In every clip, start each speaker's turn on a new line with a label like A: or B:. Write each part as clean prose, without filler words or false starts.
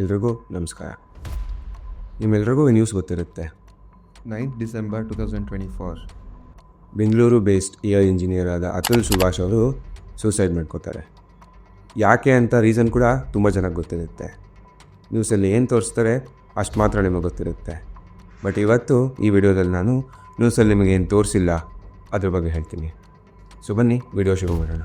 A: ಎಲ್ರಿಗೂ ನಮಸ್ಕಾರ. ನಿಮ್ಮೆಲ್ರಿಗೂ ಈ ನ್ಯೂಸ್ ಗೊತ್ತಿರುತ್ತೆ.
B: 9 December 2024
A: Bengaluru based AI engineer ಆದ ಅತುಲ್ ಸುಭಾಷ್ ಅವರು ಸೂಸೈಡ್ ಮಾಡ್ಕೋತಾರೆ. ಯಾಕೆ ಅಂತ ರೀಸನ್ ಕೂಡ ತುಂಬ ಚೆನ್ನಾಗಿ ಗೊತ್ತಿರುತ್ತೆ. ನ್ಯೂಸಲ್ಲಿ ಏನು ತೋರಿಸ್ತಾರೆ ಅಷ್ಟು ಮಾತ್ರ ನಿಮಗೆ ಗೊತ್ತಿರುತ್ತೆ. ಬಟ್ ಇವತ್ತು ಈ ವಿಡಿಯೋದಲ್ಲಿ ನಾನು ನ್ಯೂಸಲ್ಲಿ ನಿಮಗೆ ಏನು ತೋರಿಸಿಲ್ಲ ಅದ್ರ ಬಗ್ಗೆ ಹೇಳ್ತೀನಿ. ಸೊ ಬನ್ನಿ ವಿಡಿಯೋ ಶುರು ಮಾಡೋಣ.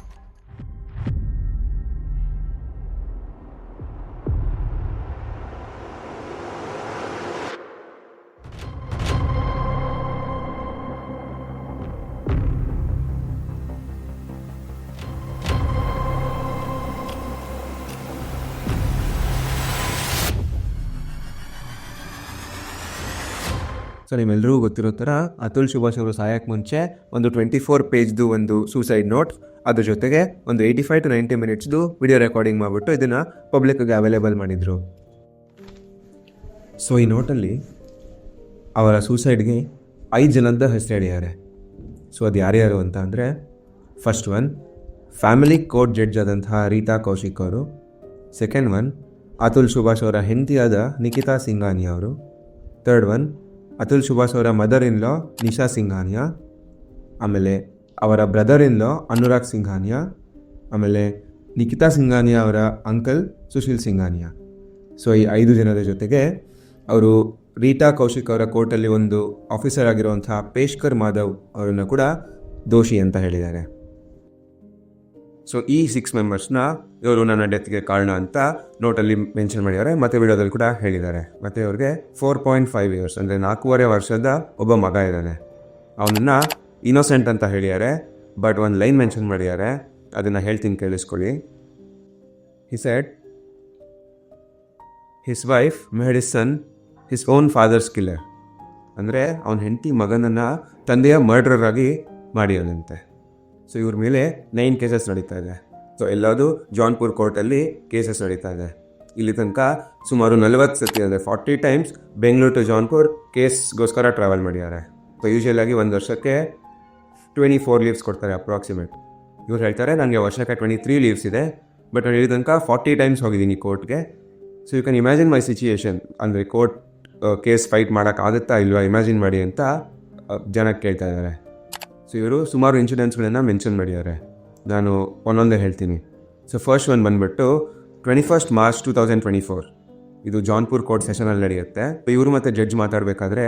A: ಸೊ ನಿಮ್ಮೆಲ್ಲರಿಗೂ ಗೊತ್ತಿರೋ ಥರ ಅತುಲ್ ಸುಭಾಷ್ ಅವರು ಸಾಯಕ್ಕೆ ಮುಂಚೆ ಒಂದು 24 ಪೇಜ್ದು ಒಂದು ಸೂಸೈಡ್ ನೋಟ್, ಅದ್ರ ಜೊತೆಗೆ ಒಂದು 85 to 90 ಮಿನಿಟ್ಸ್ದು ವಿಡಿಯೋ ರೆಕಾರ್ಡಿಂಗ್ ಮಾಡಿಬಿಟ್ಟು ಇದನ್ನು ಪಬ್ಲಿಕ್ಗೆ ಅವೈಲೇಬಲ್ ಮಾಡಿದರು. ಸೊ ಈ ನೋಟಲ್ಲಿ ಅವರ ಸೂಸೈಡ್ಗೆ 5 ಜನದ ಹೆಸರು ಹೇಳಿದ್ದಾರೆ. ಸೊ ಅದು ಯಾರ್ಯಾರು ಅಂತ ಅಂದರೆ, first one family court judge ಆದಂತಹ ರೀತಾ ಕೌಶಿಕ್ ಅವರು. ಸೆಕೆಂಡ್ ಒನ್ ಅತುಲ್ ಸುಭಾಷ್ ಅವರ ಹೆಂಡತಿಯಾದ ನಿಖಿತಾ ಸಿಂಘಾನಿಯಾ ಅವರು. ಥರ್ಡ್ ಒನ್ ಅತುಲ್ ಸುಭಾಷ್ ಅವರ ಮದರ್ ಇನ್ ಲಾ ನಿಶಾ ಸಿಂಘಾನಿಯಾ. ಆಮೇಲೆ ಅವರ ಬ್ರದರ್ ಇನ್ ಲಾ ಅನುರಾಗ್ ಸಿಂಘಾನಿಯಾ. ಆಮೇಲೆ ನಿಖಿತಾ ಸಿಂಘಾನಿಯಾ ಅವರ ಅಂಕಲ್ ಸುಶೀಲ್ ಸಿಂಘಾನಿಯಾ. ಸೊ ಈ 5 ಜನರ ಜೊತೆಗೆ ಅವರು ರೀಟಾ ಕೌಶಿಕ್ ಅವರ ಕೋರ್ಟಲ್ಲಿ ಒಂದು ಆಫೀಸರ್ ಆಗಿರುವಂತಹ ಪೇಶ್ಕರ್ ಮಾಧವ್ ಅವರನ್ನು ಕೂಡ ದೋಷಿ ಅಂತ ಹೇಳಿದ್ದಾರೆ. ಸೊ ಈ 6 ಮೆಂಬರ್ಸ್ನ ಇವರು ನನ್ನ ಡೆತ್ಗೆ ಕಾರಣ ಅಂತ ನೋಟಲ್ಲಿ ಮೆನ್ಷನ್ ಮಾಡಿದ್ದಾರೆ, ಮತ್ತು ವಿಡಿಯೋದಲ್ಲಿ ಕೂಡ ಹೇಳಿದ್ದಾರೆ. ಮತ್ತು ಅವ್ರಿಗೆ 4.5 ಇಯರ್ಸ್ ಅಂದರೆ 4.5 ವರ್ಷದ ಒಬ್ಬ ಮಗ ಇದ್ದಾನೆ. ಅವನನ್ನು ಇನ್ನೋಸೆಂಟ್ ಅಂತ ಹೇಳಿದ್ದಾರೆ. ಬಟ್ ಒಂದು ಲೈನ್ ಮೆನ್ಷನ್ ಮಾಡಿದ್ದಾರೆ, ಅದನ್ನು ಹೇಳ್ತೀನಿ ಕೇಳಿಸ್ಕೊಳ್ಳಿ. He said his wife made his son his own father's killer. ಅಂದರೆ ಅವನ ಹೆಂಡತಿ ಮಗನನ್ನು ತಂದೆಯ ಮರ್ಡರ್ ಆಗಿ ಮಾಡಿರೋದಂತೆ. ಸೊ ಇವ್ರ ಮೇಲೆ 9 ಕೇಸಸ್ ನಡೀತಾ ಇದೆ. ಸೊ ಎಲ್ಲದು ಜಾನ್ಪುರ್ ಕೋರ್ಟಲ್ಲಿ ಕೇಸಸ್ ನಡೀತಾ ಇದೆ. ಇಲ್ಲಿ ತನಕ ಸುಮಾರು 40 ಸತಿ ಅಂದರೆ 40 ಟೈಮ್ಸ್ ಬೆಂಗಳೂರು ಟು ಜಾನ್ಪುರ್ ಕೇಸ್ಗೋಸ್ಕರ ಟ್ರಾವೆಲ್ ಮಾಡಿದ್ದಾರೆ. ಸೊ ಯೂಶುವಲಾಗಿ ಒಂದು ವರ್ಷಕ್ಕೆ 24 ಲೀವ್ಸ್ ಕೊಡ್ತಾರೆ ಅಪ್ರಾಕ್ಸಿಮೇಟ್. ಇವ್ರು ಹೇಳ್ತಾರೆ ನನಗೆ ವರ್ಷಕ್ಕೆ 23 ಲೀವ್ಸ್ ಇದೆ, ಬಟ್ ನಾನು ಇಲ್ಲಿ ತನಕ 40 ಟೈಮ್ಸ್ ಹೋಗಿದ್ದೀನಿ ಕೋರ್ಟ್ಗೆ. So you can imagine my situation, ಅಂದರೆ ಕೋರ್ಟ್ ಕೇಸ್ ಫೈಟ್ ಮಾಡೋಕ್ಕಾಗುತ್ತಾ ಇಲ್ವಾ ಇಮ್ಯಾಜಿನ್ ಮಾಡಿ ಅಂತ ಜನಕ್ಕೆ ಕೇಳ್ತಾ ಇದ್ದಾರೆ. ಸೊ ಇವರು ಸುಮಾರು ಇನ್ಸಿಡೆಂಟ್ಸ್ಗಳನ್ನು ಮೆನ್ಷನ್ ಮಾಡಿದ್ದಾರೆ. ನಾನು ಒಂದೊಂದೇ ಹೇಳ್ತೀನಿ. ಸೊ ಫಸ್ಟ್ ಒನ್ ಬಂದುಬಿಟ್ಟು 21 ಮಾರ್ಚ್ 2024 ಇದು ಜಾನ್ಪುರ್ ಕೋರ್ಟ್ ಸೆಷನಲ್ಲಿ ನಡೆಯುತ್ತೆ. ಇವರು ಮತ್ತು ಜಡ್ಜ್ ಮಾತಾಡಬೇಕಾದ್ರೆ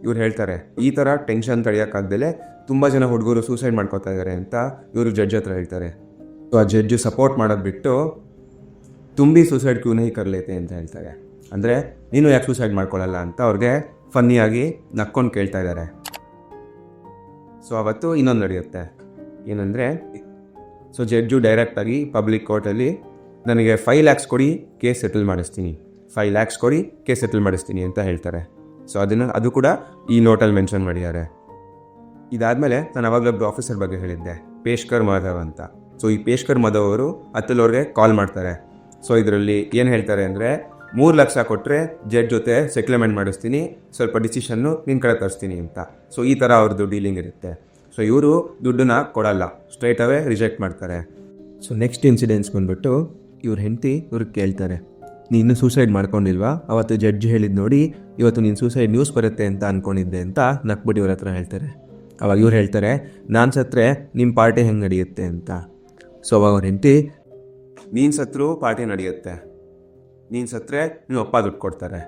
A: ಇವ್ರು ಹೇಳ್ತಾರೆ, ಈ ಥರ ಟೆನ್ಷನ್ ತಡೆಯೋಕ್ಕಾಗ್ದಲೇ ತುಂಬ ಜನ ಹುಡುಗರು ಸೂಸೈಡ್ ಮಾಡ್ಕೋತಾ ಇದ್ದಾರೆ ಅಂತ ಇವರು ಜಡ್ಜ್ ಹತ್ರ ಹೇಳ್ತಾರೆ. ಸೊ ಆ ಜಡ್ಜು ಸಪೋರ್ಟ್ ಮಾಡೋದು ಬಿಟ್ಟು ತುಂಬಿ ಸೂಸೈಡ್ ಕ್ಯೂ ನಹಿ ಕರ್ಲೇತೆ ಅಂತ ಹೇಳ್ತಾರೆ. ಅಂದರೆ ನೀನು ಯಾಕೆ ಸೂಸೈಡ್ ಮಾಡ್ಕೊಳ್ಳಲ್ಲ ಅಂತ ಅವ್ರಿಗೆ ಫನ್ನಿಯಾಗಿ ನಕ್ಕೊಂಡು ಕೇಳ್ತಾ ಇದ್ದಾರೆ. ಸೊ ಅವತ್ತು ಇನ್ನೊಂದು ನಡೆಯುತ್ತೆ. ಏನಂದರೆ, ಸೊ ಜಡ್ಜು ಡೈರೆಕ್ಟಾಗಿ ಪಬ್ಲಿಕ್ ಕೋರ್ಟಲ್ಲಿ ನನಗೆ 5 lakhs ಕೊಡಿ ಕೇಸ್ ಸೆಟಲ್ ಮಾಡಿಸ್ತೀನಿ, 5 lakhs ಕೊಡಿ ಕೇಸ್ ಸೆಟಲ್ ಮಾಡಿಸ್ತೀನಿ ಅಂತ ಹೇಳ್ತಾರೆ. ಸೊ ಅದು ಕೂಡ ಈ ನೋಟಲ್ಲಿ ಮೆನ್ಷನ್ ಮಾಡಿದ್ದಾರೆ. ಇದಾದಮೇಲೆ ನಾನು ಅವಾಗಲೊಬ್ಬರು ಆಫೀಸರ್ ಬಗ್ಗೆ ಹೇಳಿದ್ದೆ, ಪೇಶ್ಕರ್ ಮಾಧವ್ ಅಂತ. ಸೊ ಈ ಪೇಶ್ಕರ್ ಮಾಧವ್ ಅವರು ಅತುಲ್ ಅವ್ರಿಗೆ ಕಾಲ್ ಮಾಡ್ತಾರೆ. ಸೊ ಇದರಲ್ಲಿ ಏನು ಹೇಳ್ತಾರೆ ಅಂದರೆ, 3 ಲಕ್ಷ ಕೊಟ್ಟರೆ ಜಡ್ಜ್ ಜೊತೆ ಸೆಟ್ಲ್ಮೆಂಟ್ ಮಾಡಿಸ್ತೀನಿ, ಸ್ವಲ್ಪ ಡಿಸಿಷನ್ನು ನಿನ್ನ ಕಡೆ ತರಿಸ್ತೀನಿ ಅಂತ. ಸೊ ಈ ಥರ ಅವ್ರದ್ದು ಡೀಲಿಂಗ್ ಇರುತ್ತೆ. ಸೊ ಇವರು ದುಡ್ಡನ್ನ ಕೊಡಲ್ಲ, ಸ್ಟ್ರೈಟ್ ಅವೇ ರಿಜೆಕ್ಟ್ ಮಾಡ್ತಾರೆ. ಸೊ ನೆಕ್ಸ್ಟ್ ಇನ್ಸಿಡೆನ್ಸ್ ಬಂದ್ಬಿಟ್ಟು ಇವ್ರ ಹೆಂಡತಿ ಇವ್ರಿಗೆ ಕೇಳ್ತಾರೆ, ನೀನು ಸೂಸೈಡ್ ಮಾಡ್ಕೊಂಡಿಲ್ವಾ? ಅವತ್ತು ಜಡ್ಜ್ ಹೇಳಿದ್ದು ನೋಡಿ ಇವತ್ತು ನೀನು ಸೂಸೈಡ್ ನ್ಯೂಸ್ ಬರುತ್ತೆ ಅಂತ ಅಂದ್ಕೊಂಡಿದ್ದೆ ಅಂತ ನಕ್ಬಿಟ್ಟು ಇವ್ರ ಹತ್ರ ಹೇಳ್ತಾರೆ. ಅವಾಗ ಇವ್ರು ಹೇಳ್ತಾರೆ, ನಾನು ಸತ್ತರೆ ನಿಮ್ಮ ಪಾರ್ಟಿ ಹೆಂಗೆ ನಡೆಯುತ್ತೆ ಅಂತ. ಸೊ ಅವಾಗ ಅವ್ರ ಹೆಂಡತಿ, ನೀನು ಸತ್ರು ಪಾರ್ಟಿ ನಡೆಯುತ್ತೆ, ನೀನು ಸತ್ತರೆ ನೀವು ಅಪ್ಪ ದುಡ್ಡು ಕೊಡ್ತಾರೆ.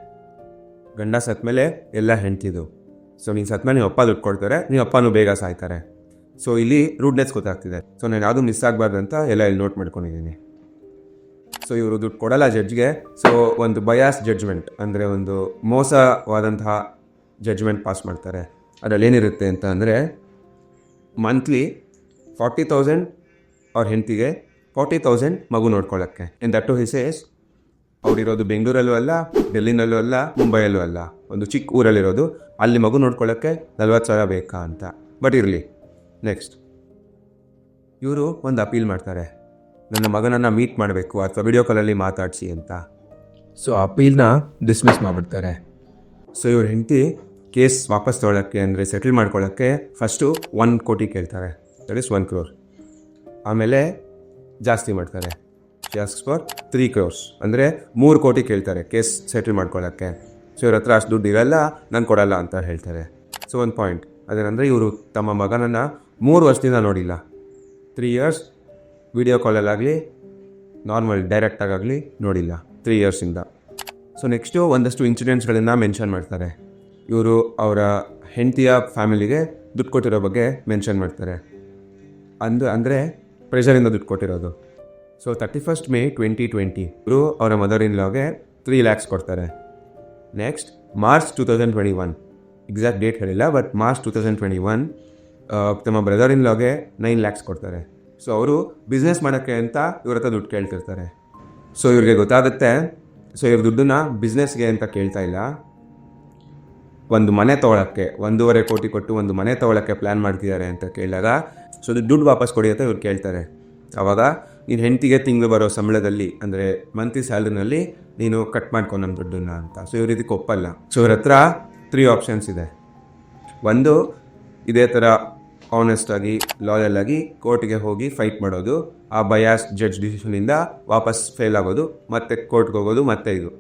A: ಗಂಡ ಸತ್ತ ಮೇಲೆ ಎಲ್ಲ ಹೆಂಡ್ತಿದು. ಸೊ ನೀನು ಸತ್ತ ಮೇಲೆ ನೀವು ಅಪ್ಪ ದುಡ್ಡು ಕೊಡ್ತಾರೆ, ನೀವು ಅಪ್ಪನೂ ಬೇಗ ಸಾಯ್ತಾರೆ. ಸೊ ಇಲ್ಲಿ ರೂಡ್ನೆಸ್ ಗೊತ್ತಾಗ್ತಿದೆ. ಸೊ ನಾನು ಯಾವುದೂ ಮಿಸ್ ಆಗಬಾರ್ದು ಅಂತ ಎಲ್ಲ ಇಲ್ಲಿ ನೋಟ್ ಮಾಡ್ಕೊಂಡಿದ್ದೀನಿ. ಸೊ ಇವರು ದುಡ್ಡು ಕೊಡಲ್ಲ ಜಡ್ಜ್ಗೆ. ಸೊ ಒಂದು ಬಯಾಸ್ ಜಡ್ಜ್ಮೆಂಟ್, ಅಂದರೆ ಒಂದು ಮೋಸವಾದಂತಹ ಜಡ್ಜ್ಮೆಂಟ್ ಪಾಸ್ ಮಾಡ್ತಾರೆ. ಅದರಲ್ಲಿ ಏನಿರುತ್ತೆ ಅಂತ ಅಂದರೆ, ಮಂತ್ಲಿ 40,000 ಅವ್ರ ಹೆಂಡತಿಗೆ, 40,000 ಮಗು ನೋಡ್ಕೊಳ್ಳೋಕ್ಕೆ. In that too he says, ಅವರಿರೋದು ಬೆಂಗಳೂರಲ್ಲೂ ಅಲ್ಲ, ಡೆಲ್ಲಿನಲ್ಲೂ ಅಲ್ಲ, ಮುಂಬೈಯಲ್ಲೂ ಅಲ್ಲ, ಒಂದು ಚಿಕ್ಕ ಊರಲ್ಲಿರೋದು, ಅಲ್ಲಿ ಮಗು ನೋಡ್ಕೊಳ್ಳೋಕ್ಕೆ 40,000 ಬೇಕಾ ಅಂತ. ಬಟ್ ಇರಲಿ. ನೆಕ್ಸ್ಟ್ ಇವರು ಒಂದು ಅಪೀಲ್ ಮಾಡ್ತಾರೆ, ನನ್ನ ಮಗನನ್ನು ಮೀಟ್ ಮಾಡಬೇಕು ಅಥವಾ ವಿಡಿಯೋ ಕಾಲಲ್ಲಿ ಮಾತಾಡಿಸಿ ಅಂತ. ಸೊ ಅಪೀಲ್ನ ಡಿಸ್ಮಿಸ್ ಮಾಡಿಬಿಡ್ತಾರೆ. ಸೊ ಇವ್ರ ಹೆಂಡತಿ ಕೇಸ್ ವಾಪಸ್ ತೊಗೊಳಕ್ಕೆ, ಅಂದರೆ ಸೆಟಲ್ ಮಾಡ್ಕೊಳ್ಳೋಕ್ಕೆ ಫಸ್ಟು 1 ಕೋಟಿ ಕೇಳ್ತಾರೆ, ದಟ್ ಇಸ್ 1 crore. ಆಮೇಲೆ ಜಾಸ್ತಿ ಮಾಡ್ತಾರೆ. She asks for 3 crores. ಅಂದರೆ 3 ಕೋಟಿ ಕೇಳ್ತಾರೆ ಕೇಸ್ ಸೆಟಲ್ ಮಾಡ್ಕೊಳ್ಳೋಕ್ಕೆ. ಸೊ ಇವ್ರ ಹತ್ರ ಅಷ್ಟು ದುಡ್ಡು ಇರಲ್ಲ, ನಾನು ಕೊಡಲ್ಲ ಅಂತ ಹೇಳ್ತಾರೆ. ಸೊ ಒಂದು ಪಾಯಿಂಟ್ ಅದೇನಂದರೆ ಇವರು ತಮ್ಮ ಮಗನನ್ನು 3 ವರ್ಷದಿಂದ ನೋಡಿಲ್ಲ. 3 years ವಿಡಿಯೋ ಕಾಲಲ್ಲಾಗಲಿ ನಾರ್ಮಲ್ ಡೈರೆಕ್ಟಾಗಲಿ ನೋಡಿಲ್ಲ 3 yearsಯಿಂದ. ಸೊ ನೆಕ್ಸ್ಟು ಒಂದಷ್ಟು ಇನ್ಸಿಡೆಂಟ್ಸ್ಗಳನ್ನು ಮೆನ್ಷನ್ ಮಾಡ್ತಾರೆ. ಇವರು ಅವರ ಹೆಂಡತಿಯ ಫ್ಯಾಮಿಲಿಗೆ ದುಡ್ಡು ಕೊಟ್ಟಿರೋ ಬಗ್ಗೆ ಮೆನ್ಷನ್ ಮಾಡ್ತಾರೆ. ಅಂದರೆ ಪ್ರೆಷರಿಂದ ದುಡ್ಡು ಕೊಟ್ಟಿರೋದು. ಸೊ 31st May 2020 ಇವರು ಅವರ ಮದರ್ ಇನ್ ಲಾಗೆ 3 lakhs ಕೊಡ್ತಾರೆ. ನೆಕ್ಸ್ಟ್ March 2021, ಎಕ್ಸಾಕ್ಟ್ ಡೇಟ್ ಹೇಳಿಲ್ಲ, ಬಟ್ March 2021 ತಮ್ಮ ಬ್ರದರ್ ಇನ್ ಲಾಗೆ 9 lakhs ಕೊಡ್ತಾರೆ. ಸೊ ಅವರು ಬಿಸ್ನೆಸ್ ಮಾಡೋಕ್ಕೆ ಅಂತ ಇವ್ರ ಹತ್ರ ದುಡ್ಡು ಕೇಳ್ತಿರ್ತಾರೆ. ಸೊ ಇವ್ರಿಗೆ ಗೊತ್ತಾಗುತ್ತೆ, ಸೊ ಇವ್ರ ದುಡ್ಡನ್ನ ಬಿಸ್ನೆಸ್ಗೆ ಅಂತ ಕೇಳ್ತಾ ಇಲ್ಲ, ಒಂದು ಮನೆ ತೊಗೊಳಕ್ಕೆ 1.5 ಕೋಟಿ ಕೊಟ್ಟು ಒಂದು ಮನೆ ತೊಗೊಳಕ್ಕೆ ಪ್ಲ್ಯಾನ್ ಮಾಡ್ತಿದ್ದಾರೆ ಅಂತ ಕೇಳಿದಾಗ, ಸೊ ದುಡ್ಡು ವಾಪಸ್ ಕೊಡಿ ಅಂತ ಇವ್ರು ಕೇಳ್ತಾರೆ. ಆವಾಗ ನೀನು ಹೆಂಡತಿಗೆ ತಿಂಗಳು ಬರೋ ಸಂಬಳದಲ್ಲಿ ಅಂದರೆ ಮಂತ್ಲಿ ಸ್ಯಾಲ್ರಿನಲ್ಲಿ ನೀನು ಕಟ್ ಮಾಡ್ಕೊ ನಮ್ಮ ದುಡ್ಡನ್ನ ಅಂತ. ಸೊ ಇವ್ರ ಇದಕ್ಕೆ ಒಪ್ಪಲ್ಲ. ಸೊ ಇವ್ರ ಹತ್ರ 3 ಆಪ್ಷನ್ಸ್ ಇದೆ. ಒಂದು, ಇದೇ ಥರ ಆನೆಸ್ಟಾಗಿ ಲಾಯಲಾಗಿ ಕೋರ್ಟ್ಗೆ ಹೋಗಿ ಫೈಟ್ ಮಾಡೋದು, ಆ ಬಯಾಸ್ ಜಡ್ಜ್ ಡಿಸಿಷನಿಂದ ವಾಪಸ್ ಫೇಲ್ ಆಗೋದು, ಮತ್ತೆ ಕೋರ್ಟ್ಗೆ ಹೋಗೋದು, ಮತ್ತೆ ಇದು.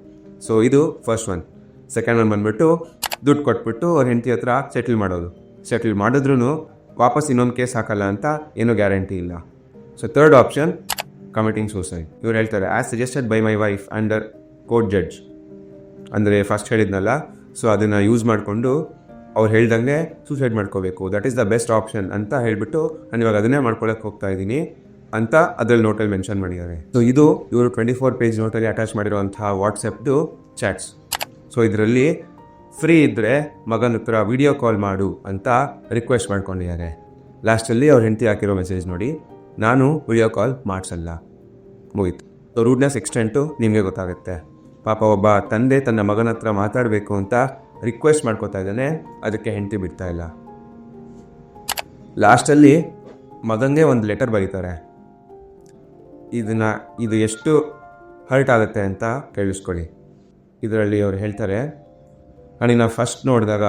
A: ಸೊ ಇದು ಫಸ್ಟ್ ಒನ್. ಸೆಕೆಂಡ್ ಒನ್ ಬಂದುಬಿಟ್ಟು ದುಡ್ಡು ಕೊಟ್ಬಿಟ್ಟು ಅವ್ರ ಹೆಂಡತಿ ಹತ್ರ ಸೆಟಲ್ ಮಾಡೋದು. ಸೆಟಲ್ ಮಾಡಿದ್ರೂ ವಾಪಸ್ ಇನ್ನೊಂದು ಕೇಸ್ ಹಾಕಲ್ಲ ಅಂತ ಏನೂ ಗ್ಯಾರಂಟಿ ಇಲ್ಲ. So third option, committing suicide. ಇವ್ರು ಹೇಳ್ತಾರೆ as suggested by my wife under court judge. ಅಂದರೆ ಫಸ್ಟ್ ಹೇಳಿದ್ನಲ್ಲ, ಸೊ ಅದನ್ನು ಯೂಸ್ ಮಾಡಿಕೊಂಡು ಅವ್ರು ಹೇಳ್ದಂಗೆ ಸೂಸೈಡ್ ಮಾಡ್ಕೋಬೇಕು, that is the best option ಅಂತ ಹೇಳಿಬಿಟ್ಟು ನಾನು ಇವಾಗ ಅದನ್ನೇ ಮಾಡ್ಕೊಳಕ್ಕೆ ಹೋಗ್ತಾ ಇದ್ದೀನಿ ಅಂತ ಅದ್ರಲ್ಲಿ ನೋಟಲ್ಲಿ ಮೆನ್ಷನ್ ಮಾಡಿದ್ದಾರೆ. ಸೊ ಇದು ಇವರು 24 page ನೋಟಲ್ಲಿ ಅಟ್ಯಾಚ್ ಮಾಡಿರುವಂತಹ ವಾಟ್ಸಪ್ದು ಚಾಟ್ಸ್. ಸೊ ಇದರಲ್ಲಿ ಫ್ರೀ ಇದ್ದರೆ ಮಗನ ಹತ್ರ ವಿಡಿಯೋ ಕಾಲ್ ಮಾಡು ಅಂತ ರಿಕ್ವೆಸ್ಟ್ ಮಾಡ್ಕೊಂಡಿದ್ದಾರೆ. ಲಾಸ್ಟಲ್ಲಿ ಅವ್ರ ಹೆಂಡತಿ ಹಾಕಿರೋ ಮೆಸೇಜ್ ನೋಡಿ, ನಾನು ವಿಡಿಯೋ ಕಾಲ್ ಮಾಡಿಸಲ್ಲ, ಮುಗೀತು. ಸೊ ರೂಡ್ನೆಸ್ ಎಕ್ಸ್ಟೆಂಟು ನಿಮಗೆ ಗೊತ್ತಾಗುತ್ತೆ. ಪಾಪ ಒಬ್ಬ ತಂದೆ ತನ್ನ ಮಗನ ಹತ್ರ ಮಾತಾಡಬೇಕು ಅಂತ ರಿಕ್ವೆಸ್ಟ್ ಮಾಡ್ಕೋತಾ ಇದ್ದಾನೆ, ಅದಕ್ಕೆ ಹೆಂಡತಿ ಬಿಡ್ತಾ ಇಲ್ಲ. ಲಾಸ್ಟಲ್ಲಿ ಮಗನಿಗೆ ಒಂದು ಲೆಟರ್ ಬರೀತಾರೆ. ಇದು ಎಷ್ಟು ಹರ್ಟ್ ಆಗುತ್ತೆ ಅಂತ ಕೇಳಿಸ್ಕೊಳ್ಳಿ. ಇದರಲ್ಲಿ ಅವ್ರು ಹೇಳ್ತಾರೆ, ನಾನು ಫಸ್ಟ್ ನೋಡಿದಾಗ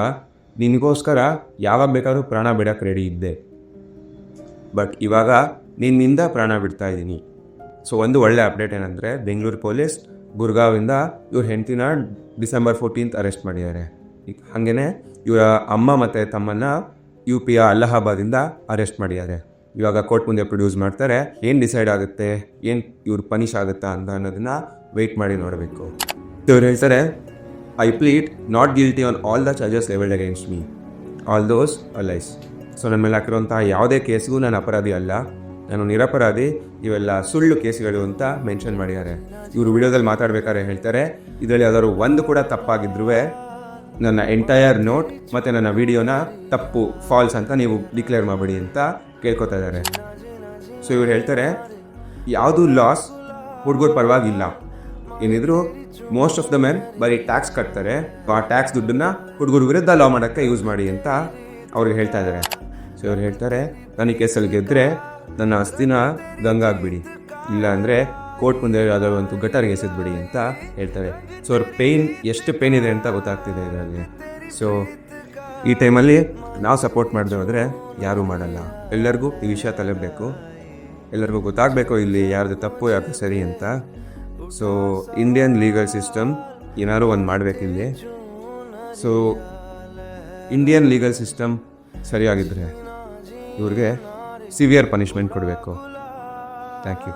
A: ನಿನಗೋಸ್ಕರ ಯಾವಾಗ ಬೇಕಾದ್ರೂ ಪ್ರಾಣ ಬಿಡೋಕ್ಕೆ ರೆಡಿ ಇದ್ದೆ, ಬಟ್ ಇವಾಗ ನಿನ್ನಿಂದ ಪ್ರಾಣ ಬಿಡ್ತಾ ಇದ್ದೀನಿ. ಸೊ ಒಂದು ಒಳ್ಳೆ ಅಪ್ಡೇಟ್ ಏನಂದರೆ, ಬೆಂಗಳೂರು ಪೊಲೀಸ್ ಗುರ್ಗಾವಿಂದ ಇವ್ರ ಹೆಂಡತಿನ December 14th ಅರೆಸ್ಟ್ ಮಾಡಿದ್ದಾರೆ. ಹಾಗೆಯೇ ಇವರ ಅಮ್ಮ ಮತ್ತು ತಮ್ಮನ್ನು UPಯ ಅಲಹಾಬಾದಿಂದ ಅರೆಸ್ಟ್ ಮಾಡಿದ್ದಾರೆ. ಇವಾಗ ಕೋರ್ಟ್ ಮುಂದೆ ಪ್ರೊಡ್ಯೂಸ್ ಮಾಡ್ತಾರೆ. ಏನು ಡಿಸೈಡ್ ಆಗುತ್ತೆ, ಏನು ಇವ್ರು ಪನಿಷ್ ಆಗುತ್ತಾ ಅಂತ ಅನ್ನೋದನ್ನು ವೆಯ್ಟ್ ಮಾಡಿ ನೋಡಬೇಕು. ಇವ್ರು ಹೇಳ್ತಾರೆ, I plead not guilty on all the charges levelled against me, all those are lies. So ನನ್ನ ಮೇಲೆ ಹಾಕಿರುವಂಥ ಯಾವುದೇ ಕೇಸ್ಗೂ ನಾನು ಅಪರಾಧಿ ಅಲ್ಲ, ನಾನು ನಿರಪರಾಧಿ, ಇವೆಲ್ಲ ಸುಳ್ಳು ಕೇಸ್ಗಳು ಅಂತ ಮೆನ್ಷನ್ ಮಾಡಿದ್ದಾರೆ. ಇವರು ವಿಡಿಯೋದಲ್ಲಿ ಮಾತಾಡಬೇಕಾದ್ರೆ ಹೇಳ್ತಾರೆ, ಇದರಲ್ಲಿ ಯಾವ್ದಾದ್ರು ಒಂದು ಕೂಡ ತಪ್ಪಾಗಿದ್ರೂ ನನ್ನ ಎಂಟೈರ್ ನೋಟ್ ಮತ್ತು ನನ್ನ ವಿಡಿಯೋನ ತಪ್ಪು, ಫಾಲ್ಸ್ ಅಂತ ನೀವು ಡಿಕ್ಲೇರ್ ಮಾಡಬೇಡಿ ಅಂತ ಕೇಳ್ಕೊತಾ ಇದ್ದಾರೆ. ಸೊ ಇವ್ರು ಹೇಳ್ತಾರೆ, ಯಾವುದು ಲಾಸ್ ಹುಡುಗರ ಪರವಾಗಿಲ್ಲ, ಏನಿದ್ರು ಮೋಸ್ಟ್ ಆಫ್ ದ ಮೆನ್ ಬರೀ ಟ್ಯಾಕ್ಸ್ ಕಟ್ತಾರೆ, ಆ ಟ್ಯಾಕ್ಸ್ ದುಡ್ಡನ್ನು ಹುಡುಗರ ವಿರುದ್ಧ ಲಾ ಮಾಡೋಕ್ಕೆ ಯೂಸ್ ಮಾಡಿ ಅಂತ ಅವ್ರಿಗೆ ಹೇಳ್ತಾ ಇದ್ದಾರೆ. ಸೊ ಇವ್ರು ಹೇಳ್ತಾರೆ, ನಾನು ಈ ಕೇಸಲ್ಲಿ ಗೆದ್ದರೆ ನನ್ನ ಆಸ್ತಿನ ಗಂಗಾಗ್ಬಿಡಿ, ಇಲ್ಲ ಅಂದರೆ ಕೋರ್ಟ್ ಮುಂದೆ ಯಾವುದಾದ್ರು ಒಂದು ಗಟರ್ಗೆ ಎಸೆದ್ಬಿಡಿ ಅಂತ ಹೇಳ್ತಾರೆ. ಸೊ ಅವ್ರ ಎಷ್ಟು ಪೇಯ್ನ್ ಇದೆ ಅಂತ ಗೊತ್ತಾಗ್ತಿದೆ ಇದರಲ್ಲಿ. ಸೊ ಈ ಟೈಮಲ್ಲಿ ನಾವು ಸಪೋರ್ಟ್ ಮಾಡಿದೆ ಹೋದರೆ ಯಾರೂ ಮಾಡಲ್ಲ. ಎಲ್ಲರಿಗೂ ಈ ವಿಷಯ ತಲುಪಬೇಕು, ಎಲ್ಲರಿಗೂ ಗೊತ್ತಾಗಬೇಕು ಇಲ್ಲಿ ಯಾರ್ದು ತಪ್ಪು ಯಾರ್ದು ಸರಿ ಅಂತ. ಸೊ ಇಂಡಿಯನ್ ಲೀಗಲ್ ಸಿಸ್ಟಮ್ ಏನಾದ್ರು ಒಂದು ಮಾಡಬೇಕಿಲ್ಲಿ. ಸೊ ಇಂಡಿಯನ್ ಲೀಗಲ್ ಸಿಸ್ಟಮ್ ಸರಿಯಾಗಿದ್ದರೆ ಇವ್ರಿಗೆ ಸಿವಿಯರ್ ಪನಿಷ್ಮೆಂಟ್ ಕೊಡಬೇಕು. Thank you.